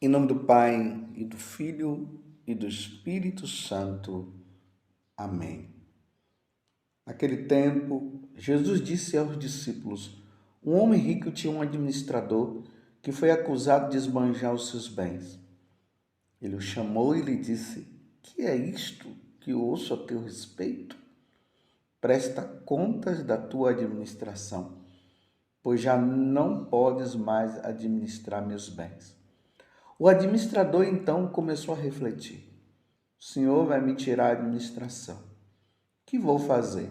Em nome do Pai, e do Filho, e do Espírito Santo. Amém. Naquele tempo, Jesus disse aos discípulos: um homem rico tinha um administrador que foi acusado de esbanjar os seus bens. Ele o chamou e lhe disse: que é isto que ouço a teu respeito? Presta contas da tua administração, pois já não podes mais administrar meus bens. O administrador então começou a refletir: o Senhor vai me tirar a administração. O que vou fazer?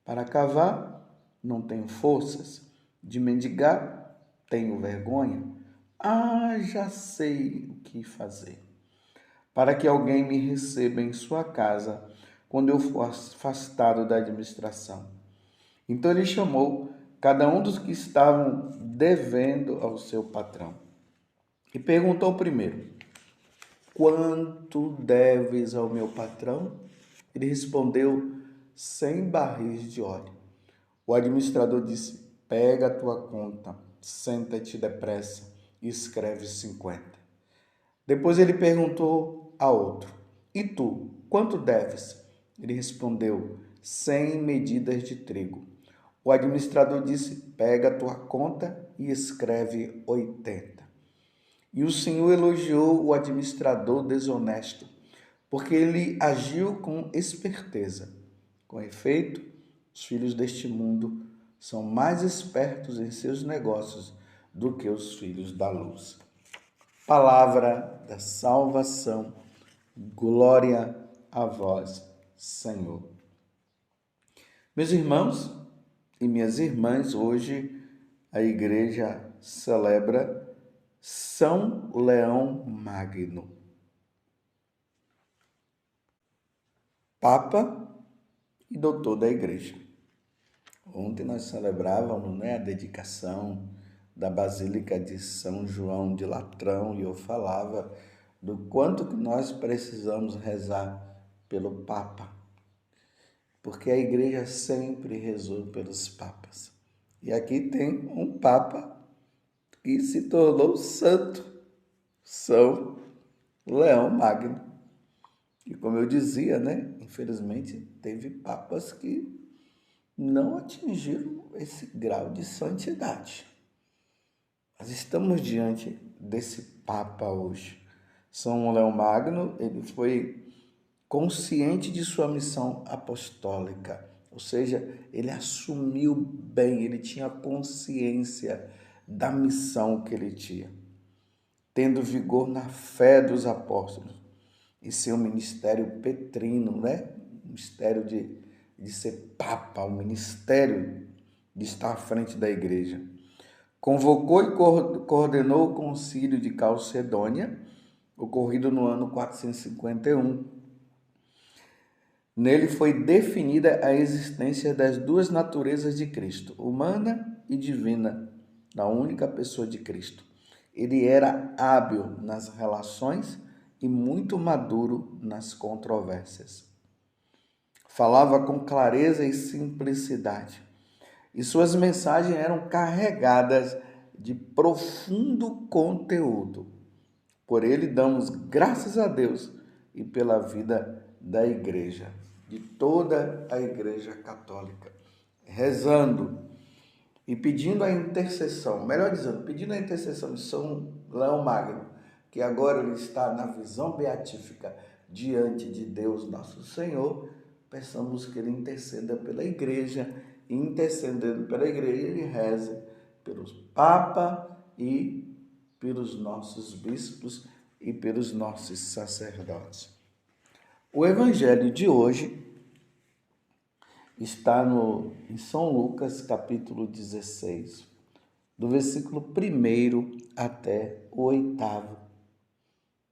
Para cavar, não tenho forças. De mendigar, tenho vergonha. Já sei o que fazer. Para que alguém me receba em sua casa quando eu for afastado da administração. Então ele chamou cada um dos que estavam devendo ao seu patrão e perguntou primeiro: quanto deves ao meu patrão? Ele respondeu: 100 barris de óleo. O administrador disse: pega a tua conta, senta-te depressa e escreve 50. Depois ele perguntou a outro: e tu, quanto deves? Ele respondeu: 100 medidas de trigo. O administrador disse: pega a tua conta e escreve 80. E o Senhor elogiou o administrador desonesto, porque ele agiu com esperteza. Com efeito, os filhos deste mundo são mais espertos em seus negócios do que os filhos da luz. Palavra da salvação. Glória a vós, Senhor. Meus irmãos e minhas irmãs, hoje a igreja celebra São Leão Magno, Papa e doutor da igreja. Ontem nós celebrávamos, a dedicação da Basílica de São João de Latrão e eu falava do quanto que nós precisamos rezar pelo Papa, porque a igreja sempre rezou pelos papas. E aqui tem um Papa que se tornou santo, São Leão Magno. E como eu dizia, infelizmente teve papas que não atingiram esse grau de santidade. Nós estamos diante desse Papa hoje. São Leão Magno, ele foi consciente de sua missão apostólica, ou seja, ele assumiu bem, ele tinha consciência da missão que ele tinha, tendo vigor na fé dos apóstolos e seu ministério petrino, o ministério de ser Papa, o ministério de estar à frente da igreja. Convocou e coordenou o concílio de Calcedônia, ocorrido no ano 451. Nele foi definida a existência das duas naturezas de Cristo, humana e divina, na única pessoa de Cristo. Ele era hábil nas relações e muito maduro nas controvérsias. Falava com clareza e simplicidade, e suas mensagens eram carregadas de profundo conteúdo. Por ele damos graças a Deus e pela vida da igreja, de toda a igreja católica, rezando e pedindo a intercessão, melhor dizendo, pedindo a intercessão de São Leão Magno, que agora ele está na visão beatífica diante de Deus nosso Senhor. Peçamos que ele interceda pela igreja, e intercedendo pela igreja, ele reze pelos Papa e pelos nossos bispos e pelos nossos sacerdotes. O evangelho de hoje está em São Lucas, capítulo 16, do versículo 1 até o 8.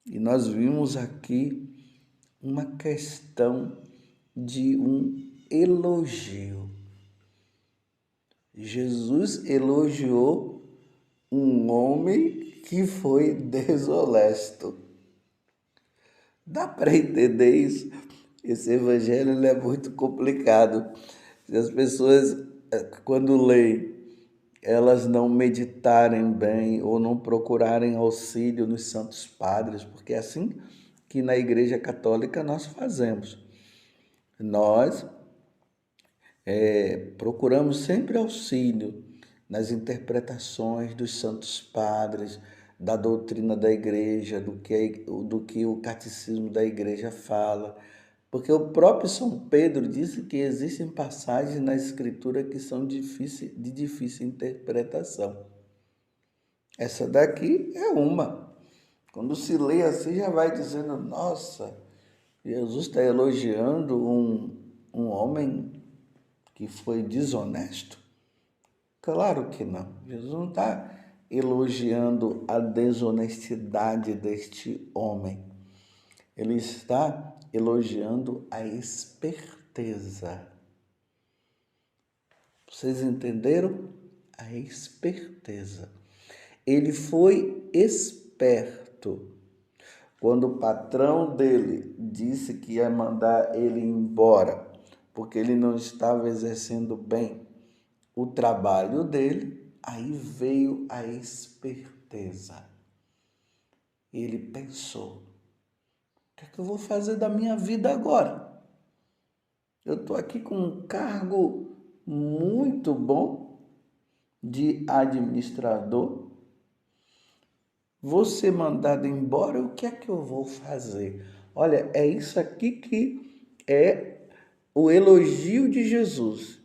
E nós vimos aqui uma questão de um elogio. Jesus elogiou um homem que foi desonesto. Dá para entender isso? Esse evangelho é muito complicado. As pessoas, quando leem elas não meditarem bem ou não procurarem auxílio nos santos padres, porque é assim que na Igreja Católica nós fazemos. Nós procuramos sempre auxílio nas interpretações dos santos padres, da doutrina da igreja, do que o catecismo da igreja fala. Porque o próprio São Pedro disse que existem passagens na Escritura que são de difícil interpretação. Essa daqui é uma. Quando se lê assim, já vai dizendo, nossa, Jesus está elogiando um homem que foi desonesto? Claro que não. Jesus não está elogiando a desonestidade deste homem. Ele está elogiando a esperteza. Vocês entenderam? A esperteza. Ele foi esperto. Quando o patrão dele disse que ia mandar ele embora, porque ele não estava exercendo bem o trabalho dele, aí veio a esperteza. Ele pensou, o que é que eu vou fazer da minha vida agora? Eu estou aqui com um cargo muito bom de administrador. Vou ser mandado embora, o que é que eu vou fazer? Olha, é isso aqui que é o elogio de Jesus.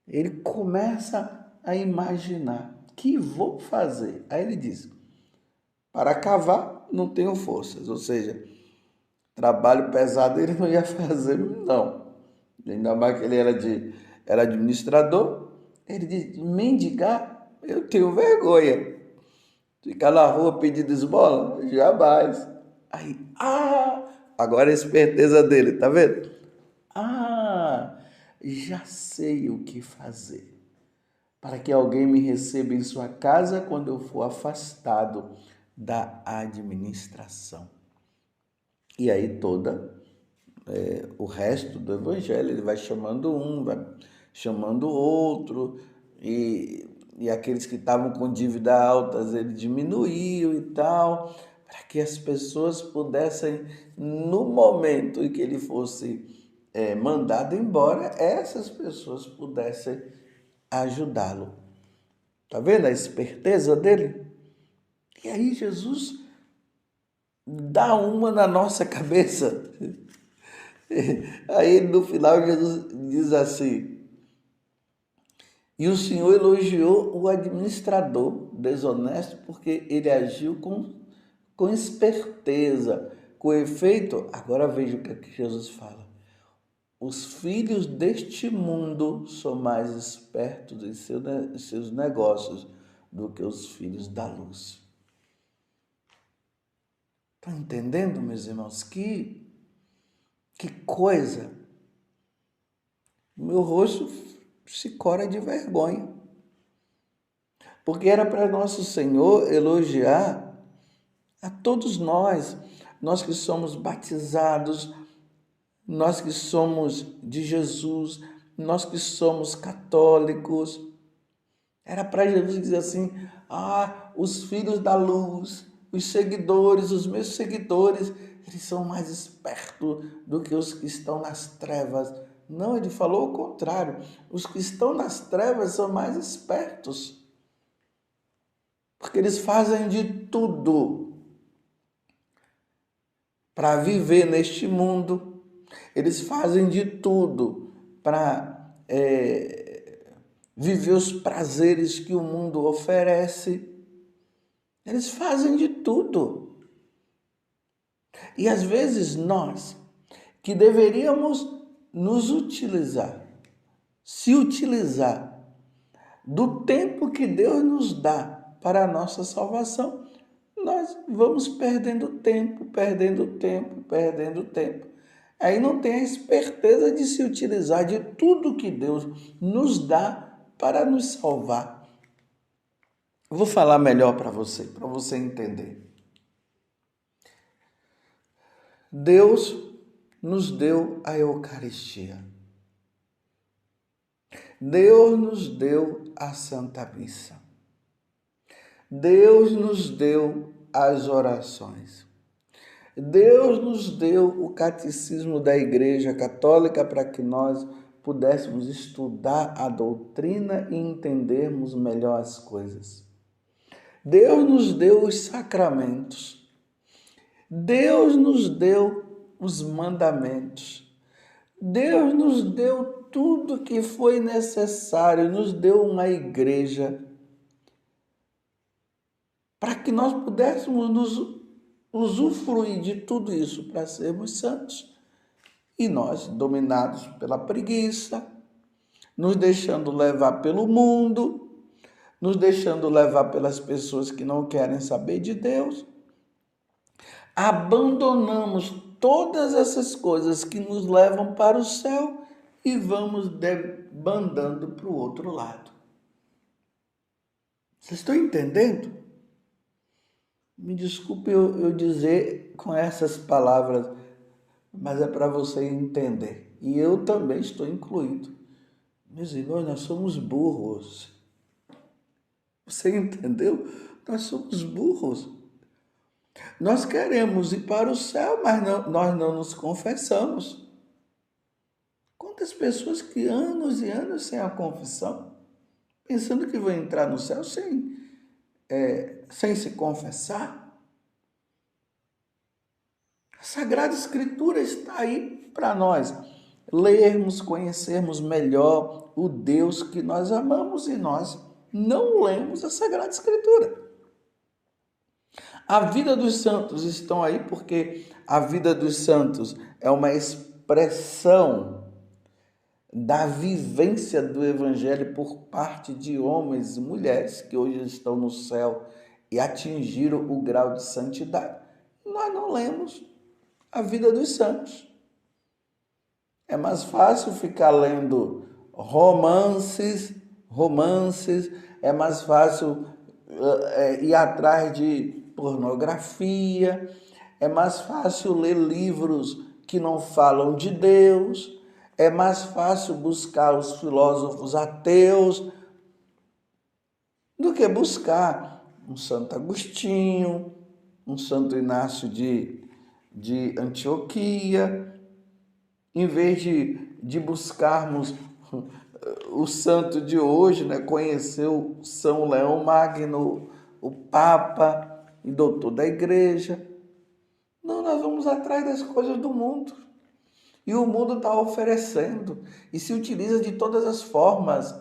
Ele começa a imaginar, o que vou fazer? Aí ele diz, para cavar não tenho forças, ou seja, trabalho pesado ele não ia fazer, não. Ainda mais que ele era administrador, ele diz, mendigar, eu tenho vergonha. Ficar na rua pedindo esmola? Jamais. Aí, agora a esperteza dele, tá vendo? Já sei o que fazer para que alguém me receba em sua casa quando eu for afastado da administração. E aí o resto do evangelho, ele vai chamando um, vai chamando outro, e aqueles que estavam com dívida altas, ele diminuiu e tal, para que as pessoas pudessem, no momento em que ele fosse mandado embora, essas pessoas pudessem ajudá-lo. Tá vendo a esperteza dele? E aí Jesus dá uma na nossa cabeça. Aí no final Jesus diz assim, e o Senhor elogiou o administrador desonesto porque ele agiu com esperteza. Com efeito, agora veja o que, é que Jesus fala. Os filhos deste mundo são mais espertos em seus negócios do que os filhos da luz. Estão entendendo, meus irmãos? Que coisa! Meu rosto se cora de vergonha. Porque era para nosso Senhor elogiar a todos nós que somos batizados, nós que somos de Jesus, nós que somos católicos. Era para Jesus dizer assim, os filhos da luz, os seguidores, os meus seguidores, eles são mais espertos do que os que estão nas trevas. Não, ele falou o contrário. Os que estão nas trevas são mais espertos. Porque eles fazem de tudo para viver neste mundo. Eles fazem de tudo para viver os prazeres que o mundo oferece. Eles fazem de tudo. E às vezes nós, que deveríamos nos utilizar, se utilizar do tempo que Deus nos dá para a nossa salvação, nós vamos perdendo tempo. Aí não tem a esperteza de se utilizar de tudo que Deus nos dá para nos salvar. Vou falar melhor para você entender. Deus nos deu a Eucaristia. Deus nos deu a Santa Missa. Deus nos deu as orações. Deus nos deu o catecismo da Igreja Católica para que nós pudéssemos estudar a doutrina e entendermos melhor as coisas. Deus nos deu os sacramentos. Deus nos deu os mandamentos. Deus nos deu tudo que foi necessário, nos deu uma igreja para que nós pudéssemos nos usufruir de tudo isso para sermos santos. E nós, dominados pela preguiça, nos deixando levar pelo mundo, nos deixando levar pelas pessoas que não querem saber de Deus, abandonamos todas essas coisas que nos levam para o céu e vamos debandando para o outro lado. Vocês estão entendendo? Me desculpe eu dizer com essas palavras, mas é para você entender. E eu também estou incluído. Meus irmãos, nós somos burros. Você entendeu? Nós somos burros. Nós queremos ir para o céu, mas nós não nos confessamos. Quantas pessoas que anos e anos sem a confissão, pensando que vão entrar no céu sem se confessar? A Sagrada Escritura está aí para nós lermos, conhecermos melhor o Deus que nós amamos e nós não lemos a Sagrada Escritura. A vida dos santos estão aí porque a vida dos santos é uma expressão da vivência do Evangelho por parte de homens e mulheres que hoje estão no céu e atingiram o grau de santidade. Nós não lemos a vida dos santos. É mais fácil ficar lendo romances, é mais fácil ir atrás de pornografia, é mais fácil ler livros que não falam de Deus, é mais fácil buscar os filósofos ateus do que buscar um Santo Agostinho, um Santo Inácio de Antioquia, em vez de buscarmos o santo de hoje, né? Conhecer o São Leão Magno, o Papa e doutor da Igreja. Não, nós vamos atrás das coisas do mundo. E o mundo está oferecendo e se utiliza de todas as formas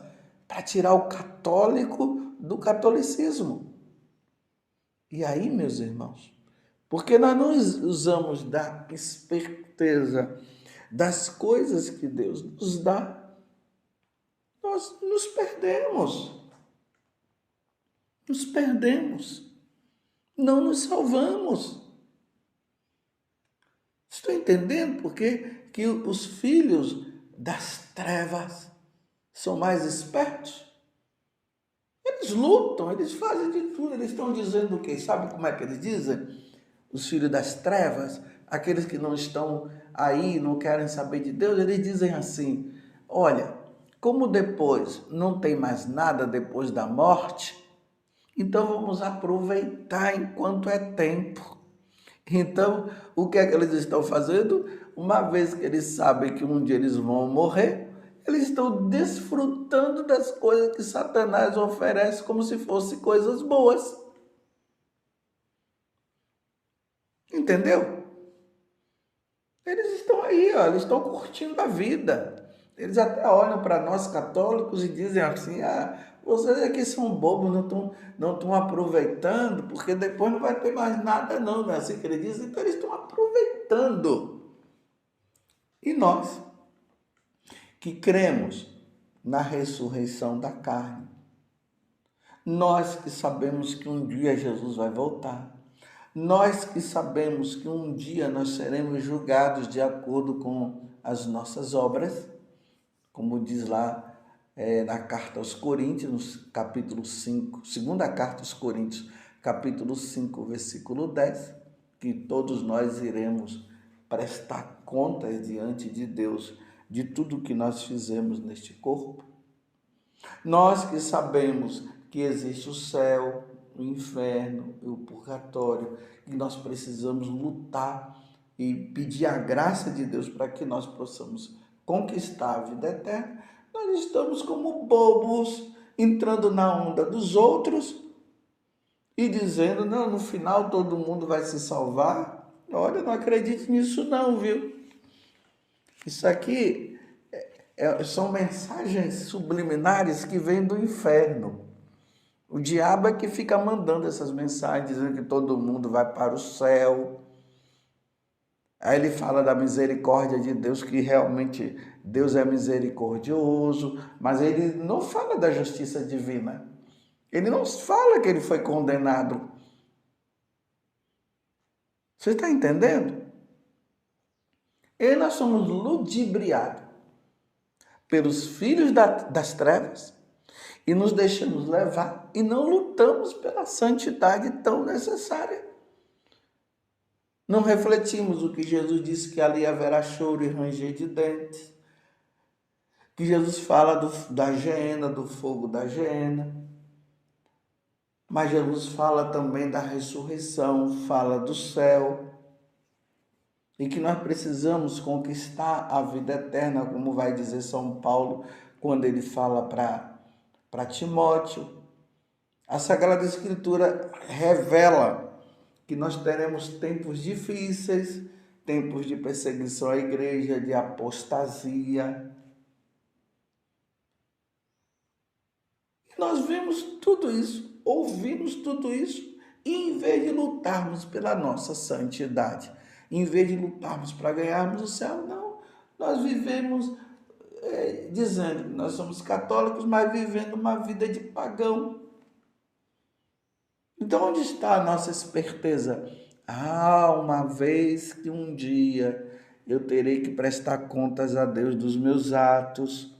para tirar o católico do catolicismo. E aí, meus irmãos, porque nós não usamos da esperteza das coisas que Deus nos dá, nós nos perdemos. Nos perdemos. Não nos salvamos. Estou entendendo porque que os filhos das trevas são mais espertos? Eles lutam, eles fazem de tudo, eles estão dizendo o quê? Sabe como é que eles dizem? Os filhos das trevas, aqueles que não estão aí, não querem saber de Deus, eles dizem assim: olha, como depois não tem mais nada depois da morte, então vamos aproveitar enquanto é tempo. Então, o que é que eles estão fazendo? Uma vez que eles sabem que um dia eles vão morrer, eles estão desfrutando das coisas que Satanás oferece como se fossem coisas boas. Entendeu? Eles estão aí, ó, eles estão curtindo a vida. Eles até olham para nós católicos e dizem assim: vocês aqui são bobos, não estão aproveitando, porque depois não vai ter mais nada não é assim que eles dizem? Então eles estão aproveitando. E nós, que cremos na ressurreição da carne, nós que sabemos que um dia Jesus vai voltar, nós que sabemos que um dia nós seremos julgados de acordo com as nossas obras, como diz lá na carta aos Coríntios, capítulo 5, segunda carta aos Coríntios, capítulo 5, versículo 10, que todos nós iremos prestar contas diante de Deus de tudo que nós fizemos neste corpo. Nós que sabemos que existe o céu, o inferno e o purgatório, e nós precisamos lutar e pedir a graça de Deus para que nós possamos conquistar a vida eterna, nós estamos como bobos entrando na onda dos outros e dizendo, não, no final todo mundo vai se salvar. Olha, não acredite nisso não, viu? Isso aqui são mensagens subliminares que vêm do inferno. O diabo é que fica mandando essas mensagens, dizendo que todo mundo vai para o céu. Aí ele fala da misericórdia de Deus, que realmente Deus é misericordioso, mas ele não fala da justiça divina. Ele não fala que ele foi condenado. Você está entendendo? E nós somos ludibriados pelos filhos das trevas e nos deixamos levar e não lutamos pela santidade tão necessária. Não refletimos o que Jesus disse, que ali haverá choro e ranger de dentes, que Jesus fala da geena, do fogo da geena, mas Jesus fala também da ressurreição, fala do céu, e que nós precisamos conquistar a vida eterna, como vai dizer São Paulo, quando ele fala para Timóteo. A Sagrada Escritura revela que nós teremos tempos difíceis, tempos de perseguição à igreja, de apostasia. E nós vemos tudo isso, ouvimos tudo isso, e em vez de lutarmos pela nossa santidade, em vez de lutarmos para ganharmos o céu, não, nós vivemos dizendo que nós somos católicos, mas vivendo uma vida de pagão. Então, onde está a nossa esperteza? Uma vez que um dia eu terei que prestar contas a Deus dos meus atos,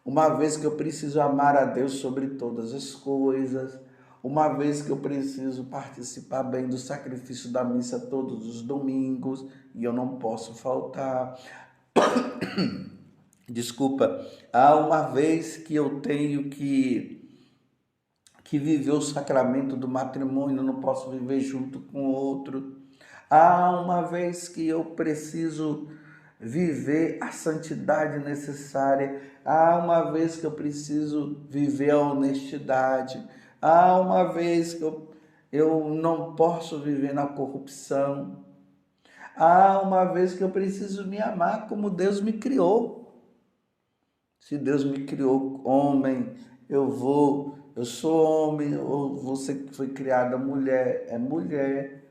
uma vez que eu preciso amar a Deus sobre todas as coisas, uma vez que eu preciso participar bem do sacrifício da missa todos os domingos e eu não posso faltar. Desculpa, há uma vez que eu tenho que viver o sacramento do matrimônio, não posso viver junto com outro. Há uma vez que eu preciso viver a santidade necessária. Há uma vez que eu preciso viver a honestidade. Há uma vez que eu não posso viver na corrupção. Há uma vez que eu preciso me amar como Deus me criou. Se Deus me criou homem, eu sou homem, ou você que foi criada mulher, é mulher.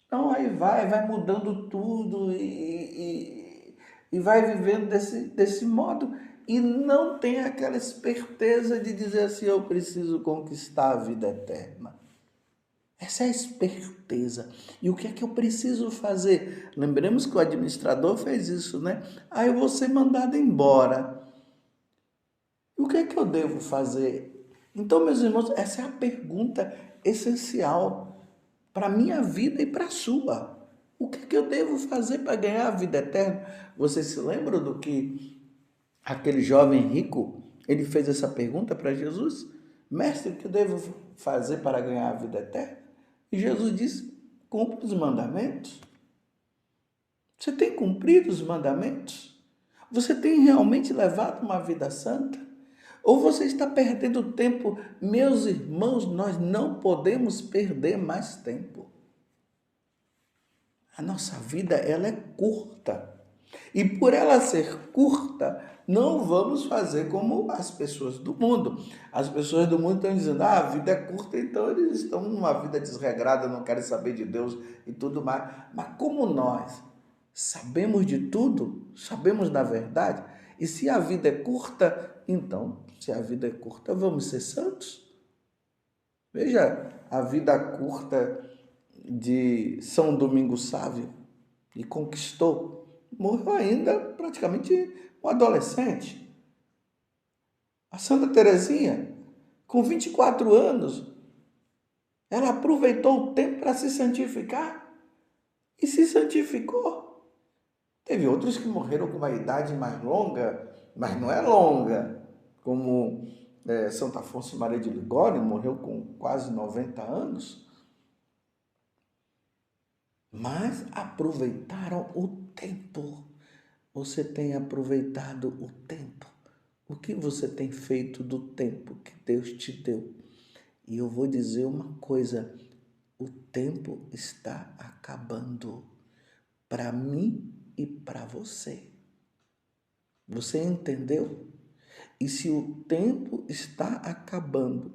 Então aí vai mudando tudo e vai vivendo desse modo. E não tem aquela esperteza de dizer assim, eu preciso conquistar a vida eterna. Essa é a esperteza. E o que é que eu preciso fazer? Lembremos que o administrador fez isso, né? Aí eu vou ser mandado embora. O que é que eu devo fazer? Então, meus irmãos, essa é a pergunta essencial para a minha vida e para a sua. O que é que eu devo fazer para ganhar a vida eterna? Vocês se lembram do que aquele jovem rico, ele fez essa pergunta para Jesus? Mestre, o que eu devo fazer para ganhar a vida eterna? E Jesus disse, cumpre os mandamentos. Você tem cumprido os mandamentos? Você tem realmente levado uma vida santa? Ou você está perdendo tempo? Meus irmãos, nós não podemos perder mais tempo. A nossa vida, ela é curta. E por ela ser curta, não vamos fazer como as pessoas do mundo. As pessoas do mundo estão dizendo, a vida é curta, então eles estão numa vida desregrada, não querem saber de Deus e tudo mais. Mas como nós sabemos de tudo, sabemos da verdade, e se a vida é curta, então, se a vida é curta, vamos ser santos. Veja a vida curta de São Domingos Sávio, e conquistou, morreu ainda praticamente um adolescente. A Santa Teresinha, com 24 anos, ela aproveitou o tempo para se santificar e se santificou. Teve outros que morreram com uma idade mais longa, mas não é longa. como Santo Afonso Maria de Ligório, morreu com quase 90 anos, mas aproveitaram o tempo. Você tem aproveitado o tempo? O que você tem feito do tempo que Deus te deu? E eu vou dizer uma coisa, o tempo está acabando para mim e para você. Você entendeu? E se o tempo está acabando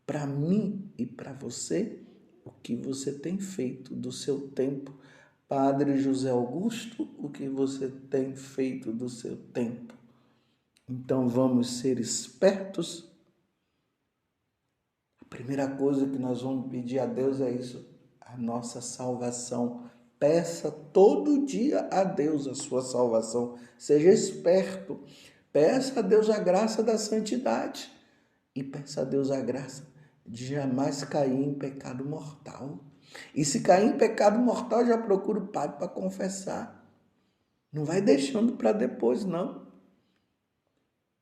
para mim e para você, o que você tem feito do seu tempo? Padre José Augusto, o que você tem feito do seu tempo? Então vamos ser espertos. A primeira coisa que nós vamos pedir a Deus é isso, a nossa salvação. Peça todo dia a Deus a sua salvação. Seja esperto. Peça a Deus a graça da santidade. E peça a Deus a graça de jamais cair em pecado mortal. E se cair em pecado mortal, já procura o padre para confessar. Não vai deixando para depois, não.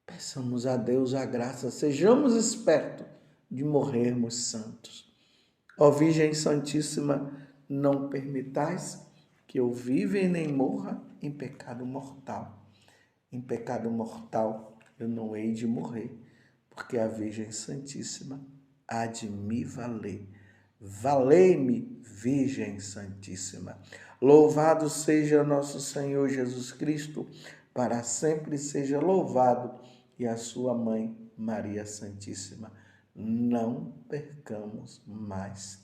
Peçamos a Deus a graça, sejamos espertos de morrermos santos. Ó Virgem Santíssima, não permitais que eu viva e nem morra em pecado mortal. Em pecado mortal eu não hei de morrer, porque a Virgem Santíssima há de me valer. Valei-me, Virgem Santíssima. Louvado seja nosso Senhor Jesus Cristo, para sempre seja louvado, e a sua mãe, Maria Santíssima. Não percamos mais